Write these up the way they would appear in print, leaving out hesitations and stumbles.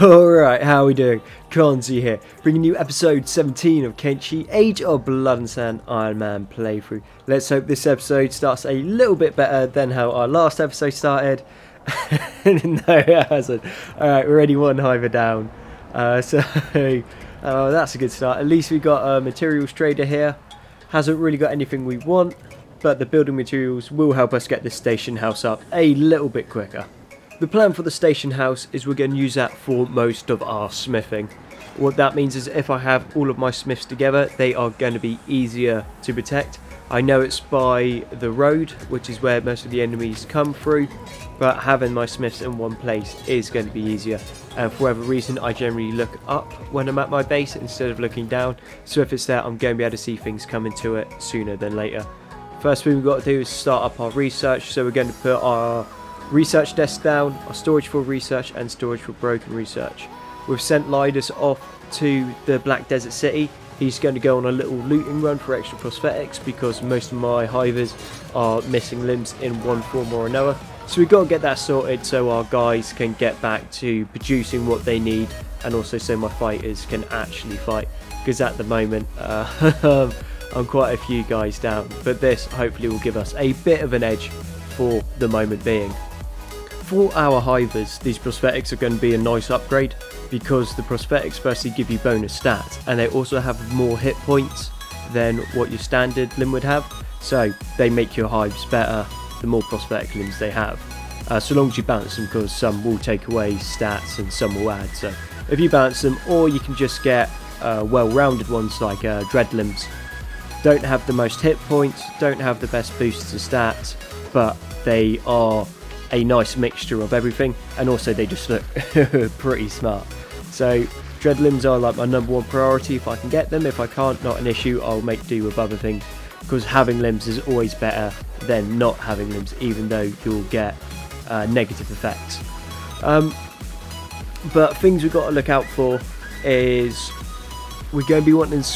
Alright, how are we doing? Kenshi here, bringing you episode 17 of Kenshi, Age of Blood and Sand Iron Man playthrough. Let's hope this episode starts a little bit better than how our last episode started. No, it hasn't. Alright, we're already one hiver down. That's a good start. At least we got a materials trader here. Hasn't really got anything we want, but the building materials will help us get this station house up a little bit quicker. The plan for the station house is we're going to use that for most of our smithing. What that means is if I have all of my smiths together, they are going to be easier to protect. I know it's by the road, which is where most of the enemies come through, but having my smiths in one place is going to be easier. And for whatever reason, I generally look up when I'm at my base instead of looking down, so if it's there, I'm going to be able to see things coming to it sooner than later. First thing we've got to do is start up our research, so we're going to put our research desk down, our storage for research and storage for broken research. We've sent Lidus off to the Black Desert City. He's going to go on a little looting run for extra prosthetics because most of my hivers are missing limbs in one form or another. So we've got to get that sorted so our guys can get back to producing what they need, and also so my fighters can actually fight, because at the moment I'm quite a few guys down, but this hopefully will give us a bit of an edge for the moment being. For our hivers, these prosthetics are going to be a nice upgrade because the prosthetics firstly give you bonus stats, and they also have more hit points than what your standard limb would have, so they make your hives better the more prosthetic limbs they have, so long as you balance them, because some will take away stats and some will add. So if you balance them, or you can just get well-rounded ones like dread limbs. Don't have the most hit points, don't have the best boosts to stats, but they are a nice mixture of everything, and also they just look pretty smart. So dread limbs are like my #1 priority if I can get them. If I can't, not an issue, I'll make do with other things, because having limbs is always better than not having limbs, even though you'll get negative effects. But things we've got to look out for is we're going to be wanting to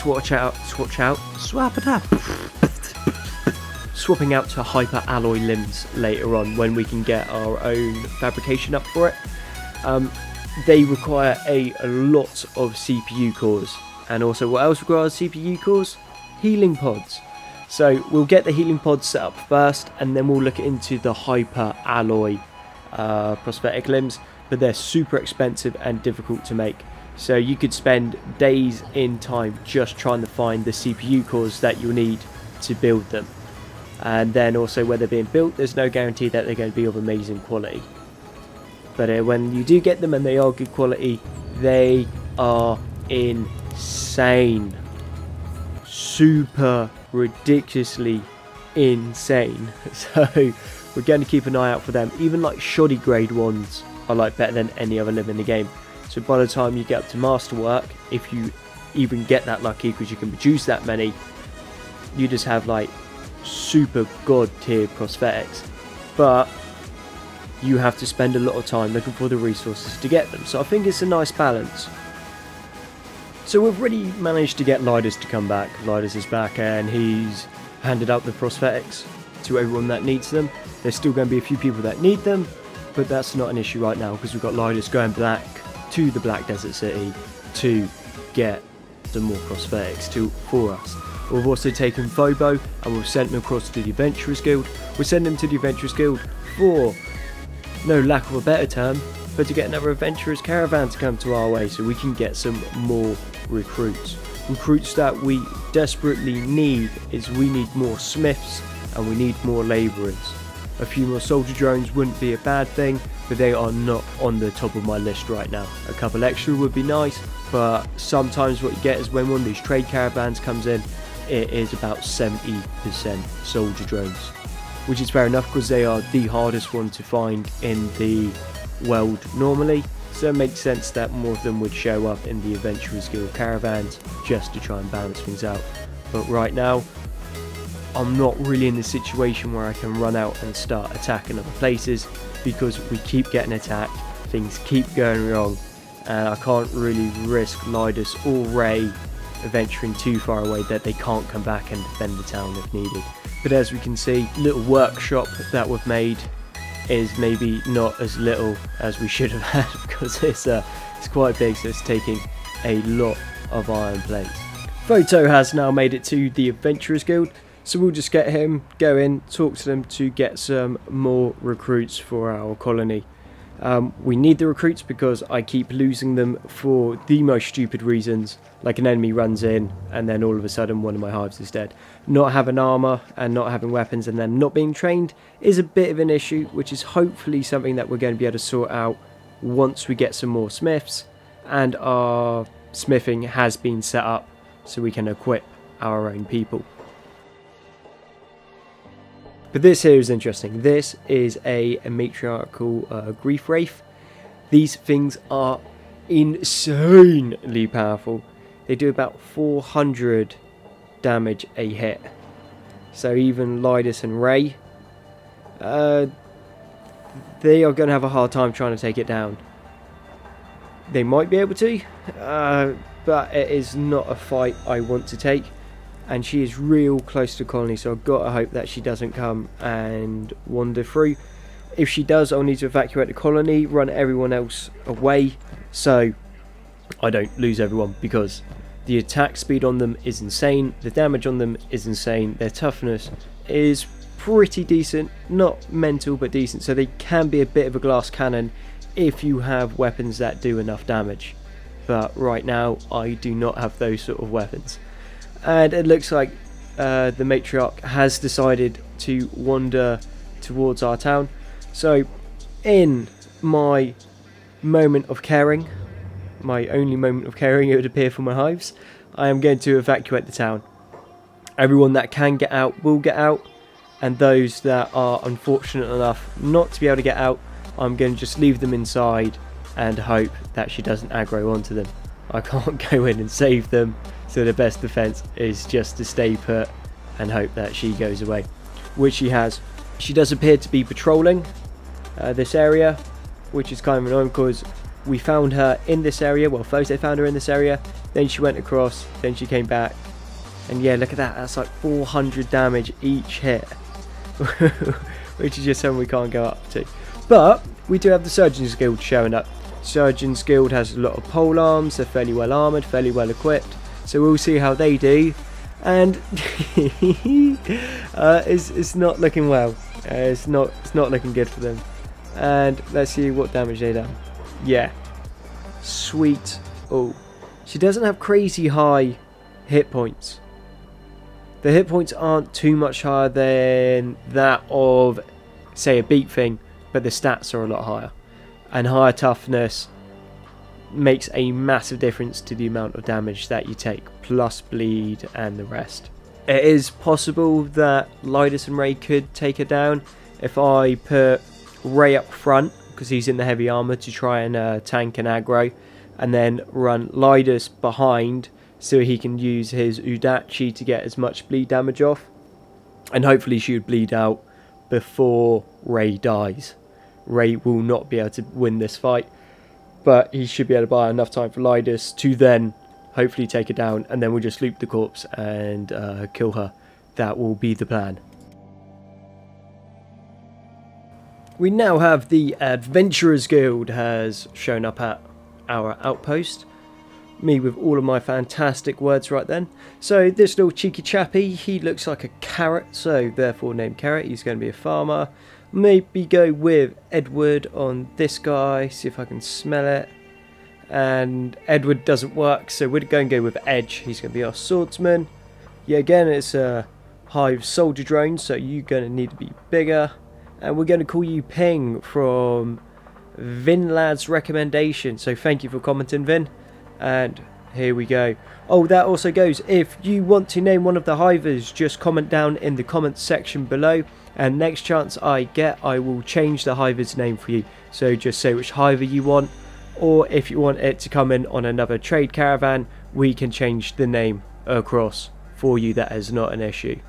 swapping out to hyper alloy limbs later on when we can get our own fabrication up for it. They require a lot of CPU cores, and also what else requires CPU cores? Healing pods. So we'll get the healing pods set up first, and then we'll look into the hyper alloy prosthetic limbs, but they're super expensive and difficult to make. So you could spend days in time just trying to find the CPU cores that you'll need to build them. And then also where they're being built, there's no guarantee that they're going to be of amazing quality. But when you do get them and they are good quality, they are insane. Super ridiculously insane. So we're going to keep an eye out for them. Even like shoddy grade ones are like better than any other limb in the game. So by the time you get up to masterwork, if you even get that lucky, because you can produce that many, you just have like super god tier prosthetics, but you have to spend a lot of time looking for the resources to get them. So I think it's a nice balance. So we've already managed to get Lidus to come back. Lidus is back and he's handed out the prosthetics to everyone that needs them. There's still going to be a few people that need them, but that's not an issue right now because we've got Lidus going back to the Black Desert City to get some more prosthetics for us. We've also taken Phobo and we've sent him across to the Adventurers Guild. We're sending him to the Adventurers Guild for no lack of a better term, but to get another Adventurers caravan to come to our way so we can get some more recruits. Recruits that we desperately need is we need more smiths and we need more labourers. A few more soldier drones wouldn't be a bad thing, but they are not on the top of my list right now. A couple extra would be nice, but sometimes what you get is when one of these trade caravans comes in, it is about 70% soldier drones, which is fair enough because they are the hardest one to find in the world normally, so it makes sense that more of them would show up in the Adventurers Guild caravans just to try and balance things out. But right now I'm not really in the situation where I can run out and start attacking other places, because we keep getting attacked, things keep going wrong, and I can't really risk Lidus or Ray venturing too far away that they can't come back and defend the town if needed. But as we can see, little workshop that we've made is maybe not as little as we should have had, because it's It's quite big, so it's taking a lot of iron plates. Photo has now made it to the Adventurers Guild, so we'll just get him, go in, talk to them to get some more recruits for our colony. We need the recruits because I keep losing them for the most stupid reasons, like an enemy runs in and then all of a sudden one of my hives is dead. Not having armour and not having weapons and then not being trained is a bit of an issue, which is hopefully something that we're going to be able to sort out once we get some more smiths and our smithing has been set up so we can equip our own people. But this here is interesting. This is a matriarchal grief wraith. These things are insanely powerful. They do about 400 damage a hit. So even Lidus and Ray, they are going to have a hard time trying to take it down. They might be able to, but it is not a fight I want to take. And she is real close to the colony, so I've got to hope that she doesn't come and wander through. If she does, I'll need to evacuate the colony, run everyone else away, so I don't lose everyone, because the attack speed on them is insane, the damage on them is insane, their toughness is pretty decent, not mental but decent, so they can be a bit of a glass cannon if you have weapons that do enough damage. But right now, I do not have those sort of weapons. And it looks like the matriarch has decided to wander towards our town. So in my moment of caring, my only moment of caring it would appear for my hives, I am going to evacuate the town. Everyone that can get out will get out, and those that are unfortunate enough not to be able to get out, I'm going to just leave them inside and hope that she doesn't aggro onto them. I can't go in and save them, so the best defense is just to stay put and hope that she goes away, which she has. She does appear to be patrolling this area, which is kind of annoying because we found her in this area. Well, first they found her in this area, then she went across, then she came back, and yeah, look at that, that's like 400 damage each hit, which is just something we can't go up to. But we do have the Surgeon's Guild showing up. Surgeon's Guild has a lot of pole arms, they're fairly well armoured, fairly well equipped, so we'll see how they do. And it's not looking well. It's not looking good for them. And let's see what damage they done. Yeah, sweet. Oh, she doesn't have crazy high hit points. The hit points aren't too much higher than that of, say, a beat thing, but the stats are a lot higher. And higher toughness makes a massive difference to the amount of damage that you take, plus bleed and the rest. It is possible that Lidus and Ray could take her down if I put Ray up front, because he's in the heavy armour, to try and tank and aggro, and then run Lidus behind so he can use his Udachi to get as much bleed damage off, and hopefully she would bleed out before Ray dies. Ray will not be able to win this fight, but he should be able to buy enough time for Lidus to then hopefully take her down, and then we'll just loop the corpse and kill her. That will be the plan. We now have the Adventurers Guild has shown up at our outpost. Me with all of my fantastic words right then. So this little cheeky chappy, he looks like a carrot, so therefore named Carrot. He's going to be a farmer. Maybe go with Edward on this guy, see if I can smell it. And Edward doesn't work, so we're going to go with Edge. He's going to be our swordsman. Yeah, again, it's a hive soldier drone, so you're going to need to be bigger. And we're going to call you Ping from Vinlad's recommendation. So thank you for commenting, Vin. And here we go. Oh, that also goes, if you want to name one of the hivers, just comment down in the comments section below. And next chance I get, I will change the hiver's name for you. So just say which hiver you want. Or if you want it to come in on another trade caravan, we can change the name across for you. That is not an issue.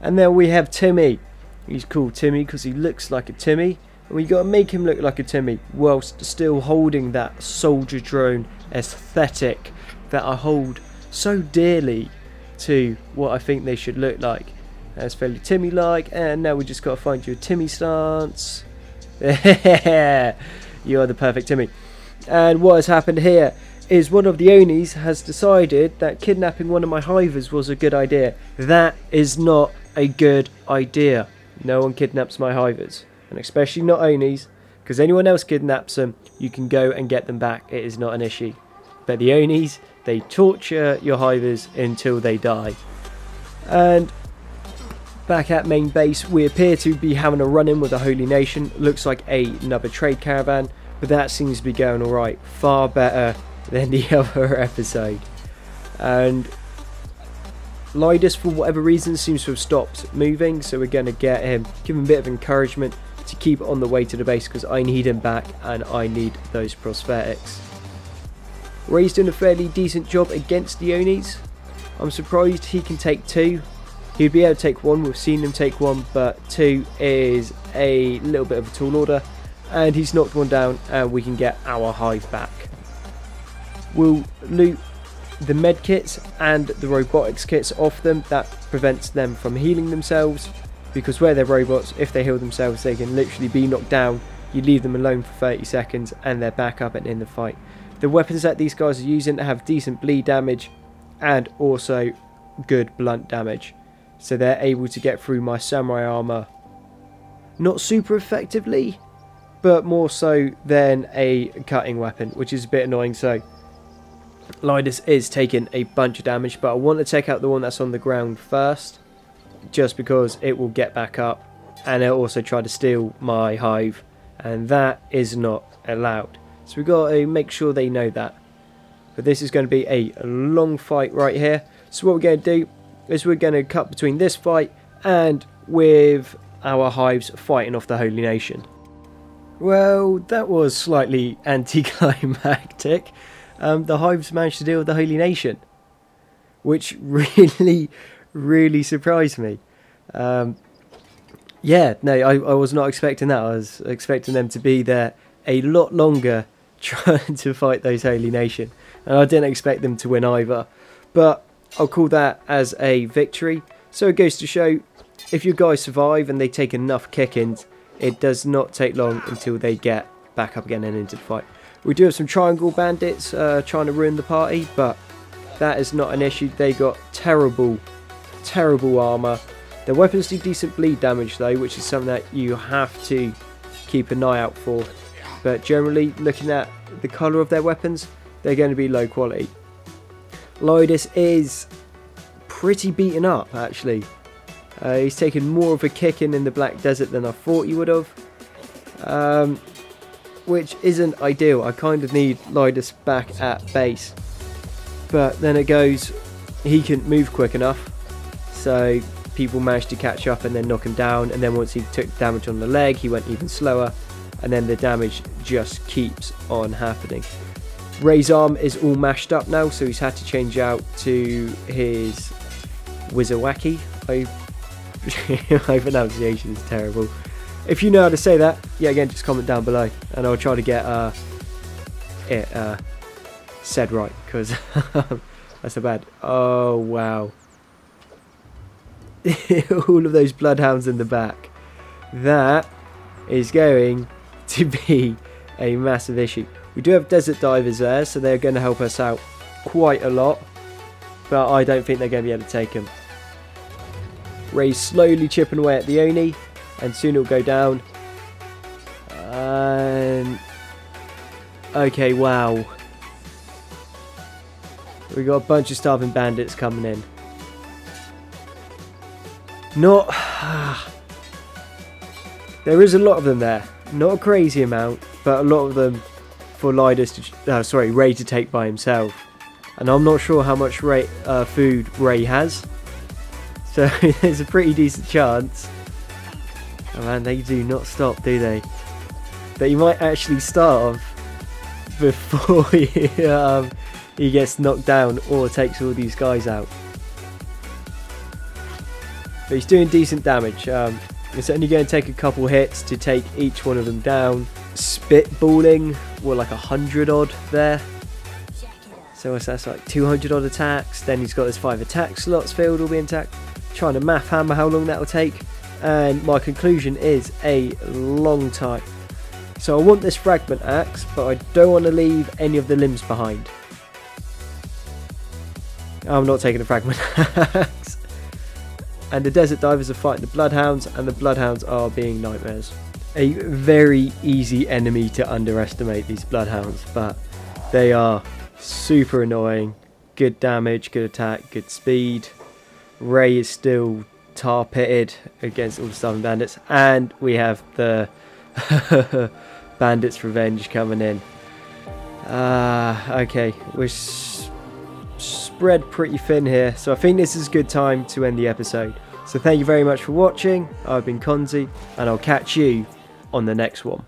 And then we have Timmy. He's called Timmy because he looks like a Timmy. And we got to make him look like a Timmy whilst still holding that soldier drone aesthetic that I hold so dearly to what I think they should look like. That's fairly Timmy-like, and now we just got to find you a Timmy stance. You are the perfect Timmy. And what has happened here is one of the Onis has decided that kidnapping one of my hivers was a good idea. That is not a good idea. No one kidnaps my hivers, and especially not Onis, because anyone else kidnaps them, you can go and get them back. It is not an issue. But the Onis, they torture your hivers until they die. And back at main base, we appear to be having a run-in with the Holy Nation. Looks like another trade caravan, but that seems to be going alright. Far better than the other episode. And Lydus, for whatever reason, seems to have stopped moving, so we're going to get him, give him a bit of encouragement to keep on the way to the base, because I need him back and I need those prosthetics. Ray's doing a fairly decent job against the Onis. I'm surprised he can take 2. He'd be able to take 1, we've seen him take 1, but 2 is a little bit of a tall order, and he's knocked 1 down and we can get our hive back. We'll loot the med kits and the robotics kits off them. That prevents them from healing themselves, because where they're robots, if they heal themselves, they can literally be knocked down. You leave them alone for 30 seconds and they're back up and in the fight. The weapons that these guys are using have decent bleed damage and also good blunt damage, so they're able to get through my samurai armor not super effectively, but more so than a cutting weapon, which is a bit annoying. So Lydus is taking a bunch of damage, but I want to take out the one that's on the ground first, just because it will get back up and it'll also try to steal my hive, and that is not allowed. So we've got to make sure they know that. But this is going to be a long fight right here. So what we're going to do is we're going to cut between this fight and with our hives fighting off the Holy Nation. Well, that was slightly anticlimactic. The hives managed to deal with the Holy Nation, which really surprised me. Yeah, no, I was not expecting that. I was expecting them to be there a lot longer trying to fight those Holy Nation, and I didn't expect them to win either, but I'll call that as a victory. So it goes to show, if you guys survive and they take enough kickings, it does not take long until they get back up again and into the fight. We do have some triangle bandits trying to ruin the party, but that is not an issue. They got terrible armor. Their weapons do decent bleed damage though, which is something that you have to keep an eye out for. But generally, looking at the colour of their weapons, they're going to be low quality. Lydus is pretty beaten up actually. He's taken more of a kicking in the Black Desert than I thought he would have. Which isn't ideal. I kind of need Lydus back at base. But then it goes, he couldn't move quick enough, so people managed to catch up and then knock him down, and then once he took damage on the leg, he went even slower, and then the damage just keeps on happening. Ray's arm is all mashed up now, so he's had to change out to his Wizawaki. My pronunciation is terrible. If you know how to say that, yeah, again, just comment down below, and I'll try to get it said right, because that's so bad. Oh, wow. All of those bloodhounds in the back. That is going to be a massive issue. We do have desert divers there, so they're going to help us out quite a lot, but I don't think they're going to be able to take them. Ray's slowly chipping away at the Oni, and soon it'll go down. Okay, wow. We got a bunch of starving bandits coming in. Not... there is a lot of them there. Not a crazy amount, but a lot of them for Lydus to... Ray to take by himself. And I'm not sure how much food Ray has. So there's a pretty decent chance. Oh man, they do not stop, do they? But he might actually starve before he gets knocked down or takes all these guys out. But he's doing decent damage. It's only going to take a couple hits to take each one of them down. Spitballing, well, like 100 odd there. So that's like 200 odd attacks. Then he's got his 5 attack slots filled, all being attacked. Trying to math hammer how long that will take. And my conclusion is a long time. So I want this fragment axe, but I don't want to leave any of the limbs behind. I'm not taking the fragment axe. And the desert divers are fighting the bloodhounds, and the bloodhounds are being nightmares. A very easy enemy to underestimate, these bloodhounds, but they are super annoying. Good damage, good attack, good speed. Ray is still tar pitted against all the Southern Bandits, and we have the Bandits' Revenge coming in. Okay, we're spread pretty thin here, so I think this is a good time to end the episode. So thank you very much for watching. I've been Konzi, and I'll catch you on the next one.